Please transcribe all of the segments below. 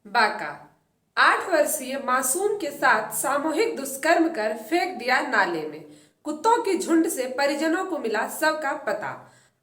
बांका 8 वर्षीय मासूम के साथ सामूहिक दुष्कर्म कर फेंक दिया नाले में। कुत्तों के झुंड से परिजनों को मिला शव का पता।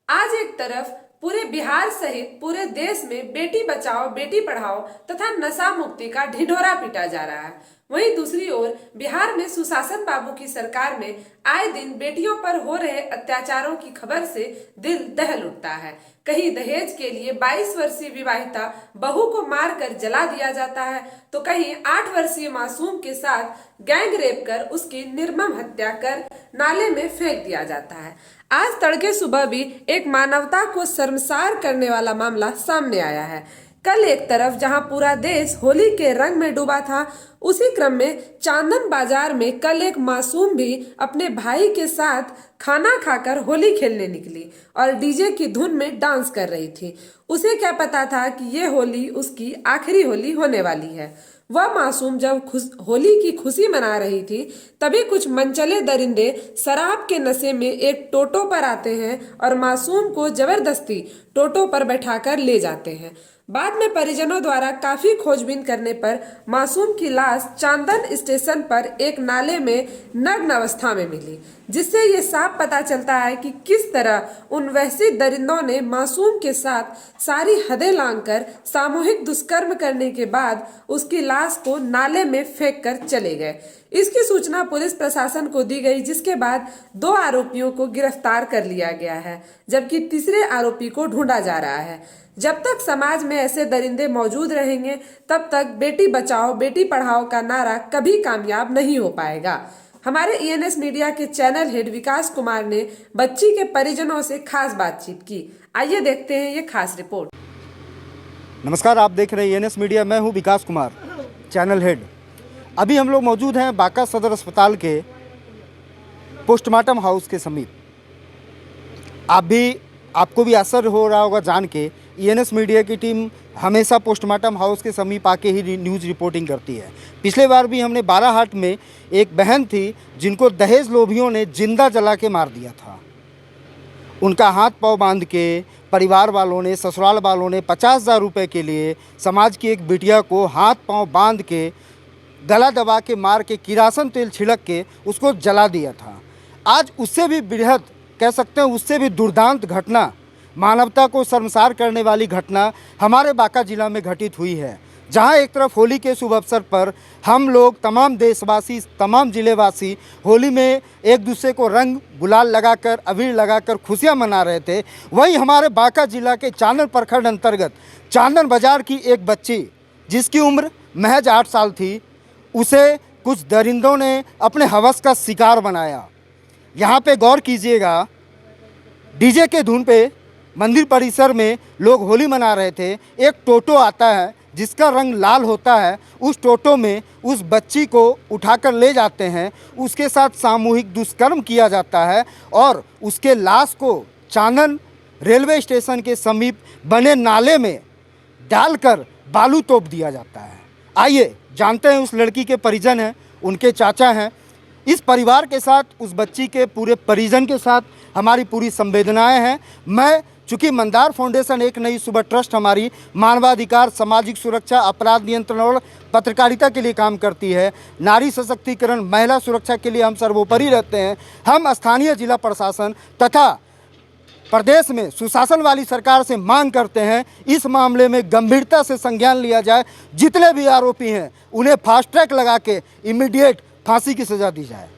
आज एक तरफ पूरे बिहार सहित पूरे देश में बेटी बचाओ बेटी पढ़ाओ तथा नशा मुक्ति का ढिढोरा पीटा जा रहा है, वहीं दूसरी ओर बिहार में सुशासन बाबू की सरकार में आए दिन बेटियों पर हो रहे अत्याचारों की खबर से दिल दहल उठता है। कहीं दहेज के लिए 22 वर्षीय विवाहिता बहू को मारकर जला दिया जाता है, तो कहीं 8 वर्षीय मासूम के साथ गैंग रेप कर उसकी निर्मम हत्या कर नाले में फेंक दिया जाता है। आज तड़के सुबह भी एक मानवता को शर्मसार करने वाला मामला सामने आया है। कल एक तरफ जहां पूरा देश होली के रंग में डूबा था, उसी क्रम में चांदन बाजार में कल एक मासूम भी अपने भाई के साथ खाना खाकर होली खेलने निकली और डीजे की धुन में डांस कर रही थी। उसे क्या पता था कि ये होली उसकी आखिरी होली होने वाली है। वह मासूम जब होली की खुशी मना रही थी, तभी कुछ मनचले दरिंदे शराब के नशे में एक टोटो पर आते हैं और मासूम को जबरदस्ती टोटो पर बैठाकर ले जाते हैं। बाद में परिजनों द्वारा काफी खोजबीन करने पर मासूम की लाश चांदन स्टेशन पर एक नाले में नग्न अवस्था में मिली, जिससे ये साफ पता चलता है कि किस तरह उन वैसी दरिंदों ने मासूम के साथ सारी हदें लांघकर सामूहिक दुष्कर्म करने के बाद उसकी लाश को नाले में फेंक कर चले गए। इसकी सूचना पुलिस प्रशासन को दी गई, जिसके बाद 2 आरोपियों को गिरफ्तार कर लिया गया है, जबकि तीसरे आरोपी को ढूंढा जा रहा है। जब तक समाज में ऐसे दरिंदे मौजूद रहेंगे, तब तक बेटी बचाओ बेटी पढ़ाओ का नारा कभी कामयाब नहीं हो पाएगा। हमारे ईएनएस मीडिया के चैनल हेड विकास कुमार ने बच्ची के परिजनों से खास बातचीत की। आइए देखते हैं ये खास रिपोर्ट। नमस्कार, आप देख रहे हैं ईएनएस मीडिया। मैं हूं विकास कुमार, चैनल हेड। अभी हम लोग मौजूद हैं बांका सदर अस्पताल के पोस्टमार्टम हाउस के समीप। आपको भी आश्चर्य हो रहा होगा जान के, ईएनएस मीडिया की टीम हमेशा पोस्टमार्टम हाउस के समीप आके ही न्यूज़ रिपोर्टिंग करती है। पिछले बार भी हमने बाराहाट में एक बहन थी जिनको दहेज लोभियों ने जिंदा जला के मार दिया था। उनका हाथ पांव बांध के परिवार वालों ने, ससुराल वालों ने 50,000 रुपये के लिए समाज की एक बिटिया को हाथ पांव बांध के गला दबा के मार के किरासन तेल छिड़क के उसको जला दिया था। आज उससे भी बृहद कह सकते हैं, उससे भी दुर्दांत घटना, मानवता को शर्मसार करने वाली घटना हमारे बांका जिला में घटित हुई है। जहां एक तरफ होली के शुभ अवसर पर हम लोग तमाम देशवासी, तमाम जिलेवासी होली में एक दूसरे को रंग गुलाल लगाकर, अबीर लगाकर खुशियां मना रहे थे, वहीं हमारे बांका जिला के चांदन प्रखंड अंतर्गत चांदन बाजार की एक बच्ची जिसकी उम्र महज 8 साल थी, उसे कुछ दरिंदों ने अपने हवस का शिकार बनाया। यहाँ पे गौर कीजिएगा, डीजे के धुन पे मंदिर परिसर में लोग होली मना रहे थे। एक टोटो आता है जिसका रंग लाल होता है, उस टोटो में उस बच्ची को उठाकर ले जाते हैं, उसके साथ सामूहिक दुष्कर्म किया जाता है और उसके लाश को चांदन रेलवे स्टेशन के समीप बने नाले में डालकर बालू तोप दिया जाता है। आइए जानते हैं, उस लड़की के परिजन हैं, उनके चाचा हैं। इस परिवार के साथ, उस बच्ची के पूरे परिजन के साथ हमारी पूरी संवेदनाएं हैं। मैं चूँकि मंदार फाउंडेशन एक नई सुबह ट्रस्ट हमारी मानवाधिकार, सामाजिक सुरक्षा, अपराध नियंत्रण और पत्रकारिता के लिए काम करती है, नारी सशक्तिकरण, महिला सुरक्षा के लिए हम सर्वोपरि रहते हैं। हम स्थानीय जिला प्रशासन तथा प्रदेश में सुशासन वाली सरकार से मांग करते हैं, इस मामले में गंभीरता से संज्ञान लिया जाए। जितने भी आरोपी हैं उन्हें फास्ट ट्रैक लगा के इमीडिएट फांसी की सज़ा दी जाए।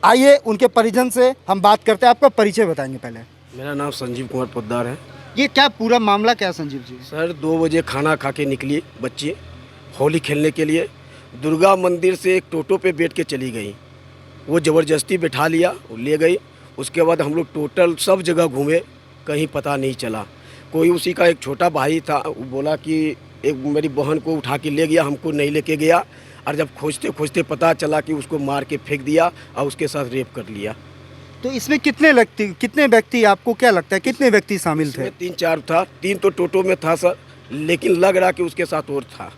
आइए उनके परिजन से हम बात करते हैं। आपका परिचय बताएंगे पहले। मेरा नाम संजीव कुमार पोद्दार है। ये क्या पूरा मामला क्या है संजीव जी? सर 2 बजे खाना खा के निकली बच्ची होली खेलने के लिए। दुर्गा मंदिर से एक टोटो पे बैठ के चली गई, वो ज़बरदस्ती बैठा लिया, वो ले गई। उसके बाद हम लोग टोटल सब जगह घूमे, कहीं पता नहीं चला। कोई उसी का एक छोटा भाई था, वो बोला कि एक मेरी बहन को उठा के ले गया, हमको नहीं लेके गया। और जब खोजते खोजते पता चला कि उसको मार के फेंक दिया और उसके साथ रेप कर लिया। तो इसमें कितने व्यक्ति आपको क्या लगता है, कितने व्यक्ति शामिल थे? 3-4 था। 3 तो टोटो में था सर, लेकिन लग रहा कि उसके साथ और था।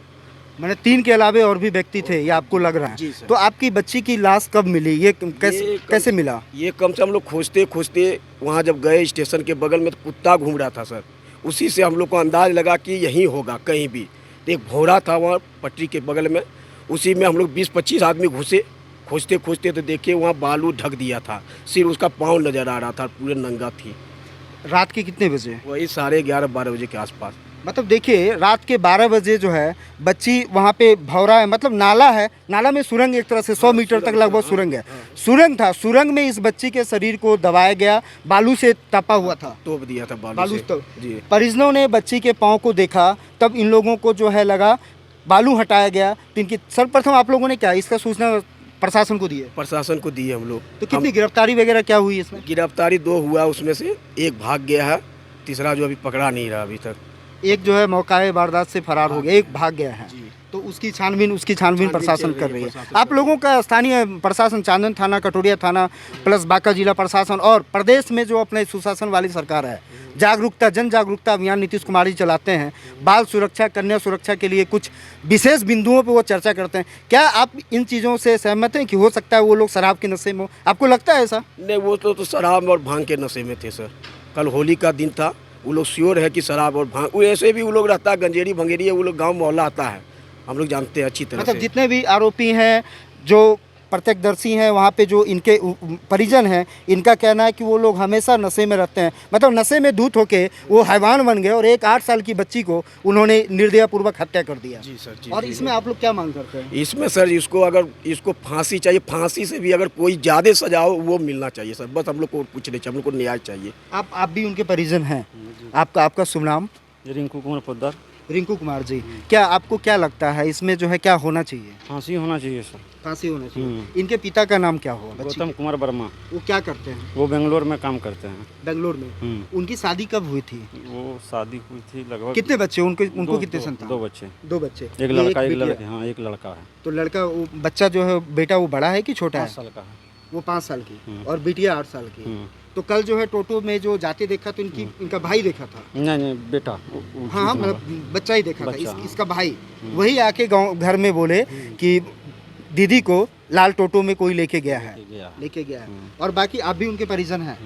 मैंने 3 के अलावे और भी व्यक्ति थे, ये आपको लग रहा है? जी सर। तो आपकी बच्ची की लाश कब मिली? ये कैसे मिला? ये कम से हम लोग खोजते खोजते वहाँ जब गए स्टेशन के बगल में, तो कुत्ता घूम रहा था सर। उसी से हम लोग को अंदाज लगा कि यहीं होगा कहीं भी। तो एक भौरा था वहाँ पटरी के बगल में, उसी में हम लोग 20-25 आदमी घुसे। खोजते खोजते तो देखे वहाँ बालू ढक दिया था, सिर्फ उसका पाँव नज़र आ रहा था, पूरे नंगा थी। रात के कितने बजे? वही 11:30-12 बजे के आसपास। मतलब देखिए रात के 12 बजे जो है बच्ची वहाँ पे भौरा है, मतलब नाला है, नाला में सुरंग, एक तरह से 100 मीटर तक लगभग सुरंग है, सुरंग था, सुरंग में इस बच्ची के शरीर को दबाया गया, बालू से तपा हुआ था, तोप दिया था बालू बालू से। से। जी। परिजनों ने बच्ची के पाँव को देखा, तब इन लोगों को जो है लगा बालू हटाया गया, तो इनकी सर्वप्रथम आप लोगों ने क्या इसका सूचना प्रशासन को दी है? प्रशासन को दिए हम लोग। तो कितनी गिरफ्तारी वगैरह क्या हुई इसमें? गिरफ्तारी 2 हुआ, उसमें से एक भाग गया है, तीसरा जो अभी पकड़ा नहीं रहा अभी तक। एक जो है मौकाए वारदात से फरार हो गया, एक भाग गया है, तो उसकी छानबीन प्रशासन कर रही है। आप लोगों का स्थानीय प्रशासन, चांदन थाना, कटोरिया थाना प्लस बांका जिला प्रशासन और प्रदेश में जो अपने सुशासन वाली सरकार है, जागरूकता, जन जागरूकता अभियान नीतीश कुमार जी चलाते हैं, बाल सुरक्षा, कन्या सुरक्षा के लिए कुछ विशेष बिंदुओं पर वो चर्चा करते हैं। क्या आप इन चीज़ों से सहमत हैं कि हो सकता है वो लोग शराब के नशे में हो? आपको लगता है ऐसा? नहीं, वो तो शराब और भांग के नशे में थे सर। कल होली का दिन था, वो लोग श्योर है कि शराब और भांग, वो ऐसे भी वो लोग रहता है, गंजेरी भंगेरी है, वो लोग गांव मोहल्ला आता है, हम लोग जानते हैं अच्छी तरह मतलब से। जितने भी आरोपी हैं, जो प्रत्यक्षदर्शी हैं, वहाँ पे जो इनके परिजन हैं, इनका कहना है कि वो लोग हमेशा नशे में रहते हैं, मतलब नशे में धूत होके वो हैवान बन गए और एक 8 साल की बच्ची को उन्होंने निर्दयपूर्वक हत्या कर दिया। जी सर, जी। और इसमें आप लोग क्या मांग करते हैं? इसमें सर इसको फांसी चाहिए, फांसी से भी अगर कोई ज़्यादा सजा हो वो मिलना चाहिए सर, बस हम लोग को कुछ नहीं चाहिए, हम लोग को न्याय चाहिए। आप भी उनके परिजन हैं, आपका शुभ नाम? रिंकू कुमार पोद्दार। रिंकू कुमार जी, क्या आपको क्या लगता है इसमें जो है क्या होना चाहिए? फांसी होना चाहिए सर। फांसी होना चाहिए। इनके पिता का नाम क्या हुआ बच्ची गौतम कुमार वर्मा। वो क्या करते हैं? वो बेंगलोर में काम करते हैं। बेंगलोर में। उनकी शादी कब हुई थी? वो शादी हुई थी लगभग। कितने बच्चे उनको कितने संतान? 2 बच्चे। 2 बच्चे, एक लड़का एक बेटी है। लड़की। हाँ, एक लड़का है। तो लड़का, वो बच्चा जो है बेटा, वो बड़ा है कि छोटा 5 है? साल का है। वो 5 साल की और बिटिया 8 साल की। तो कल जो है टोटो में जो जाते देखा तो इनका भाई देखा था? नहीं, बेटा। हाँ, मतलब बच्चा ही देखा था, बच्चा, इसका भाई वही आके गाँव घर में बोले कि दीदी को लाल टोटो में कोई लेके गया है। और बाकी आप भी उनके परिजन हैं।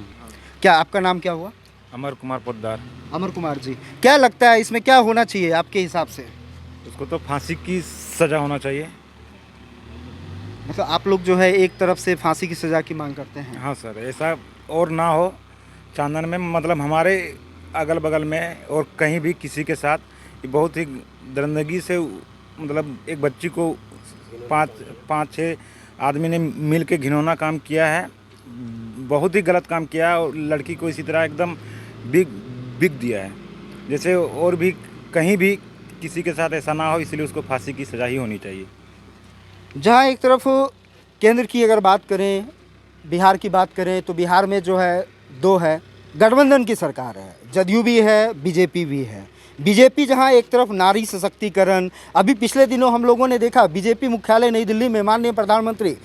क्या आपका नाम क्या हुआ? अमर कुमार पोद्दार। अमर कुमार जी, क्या लगता है इसमें क्या होना चाहिए आपके हिसाब से? उसको तो फांसी की सज़ा होना चाहिए। मतलब आप लोग जो है एक तरफ से फांसी की सज़ा की मांग करते हैं? हाँ सर, ऐसा और ना हो चांदन में, मतलब हमारे अगल बगल में और कहीं भी किसी के साथ बहुत ही दरिंदगी से, मतलब एक बच्ची को 5-6 आदमी ने मिल के घिनौना काम किया है, बहुत ही गलत काम किया है और लड़की को इसी तरह एकदम बिक दिया है। जैसे और भी कहीं भी किसी के साथ ऐसा ना हो, इसलिए उसको फांसी की सज़ा ही होनी चाहिए। जहाँ एक तरफ केंद्र की अगर बात करें, बिहार की बात करें, तो बिहार में जो है 2 है, गठबंधन की सरकार है, जदयू भी है, बीजेपी भी है। बीजेपी जहां एक तरफ नारी सशक्तिकरण, अभी पिछले दिनों हम लोगों ने देखा बीजेपी मुख्यालय नई दिल्ली में माननीय प्रधानमंत्री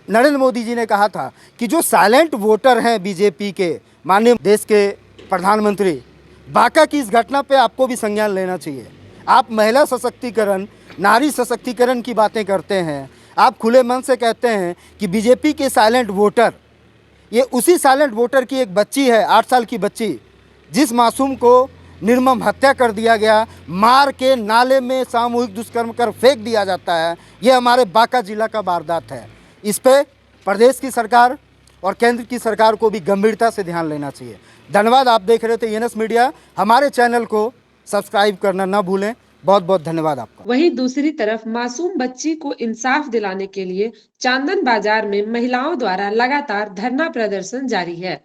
नरेंद्र मोदी जी ने कहा था कि जो साइलेंट वोटर हैं बीजेपी के, माननीय देश के प्रधानमंत्री, बांका की इस घटना पे आपको भी संज्ञान लेना चाहिए। आप महिला सशक्तिकरण, नारी सशक्तिकरण की बातें करते हैं, आप खुले मन से कहते हैं कि बीजेपी के साइलेंट वोटर, ये उसी साइलेंट वोटर की एक बच्ची है, 8 साल की बच्ची, जिस मासूम को निर्मम हत्या कर दिया गया, मार के नाले में सामूहिक दुष्कर्म कर फेंक दिया जाता है। ये हमारे बांका जिला का वारदात है। इस पे प्रदेश की सरकार और केंद्र की सरकार को भी गंभीरता से ध्यान लेना चाहिए। धन्यवाद। आप देख रहे थे ENS मीडिया। हमारे चैनल को सब्सक्राइब करना ना भूलें। बहुत बहुत धन्यवाद आपका। वहीं दूसरी तरफ मासूम बच्ची को इंसाफ दिलाने के लिए चांदन बाजार में महिलाओं द्वारा लगातार धरना प्रदर्शन जारी है।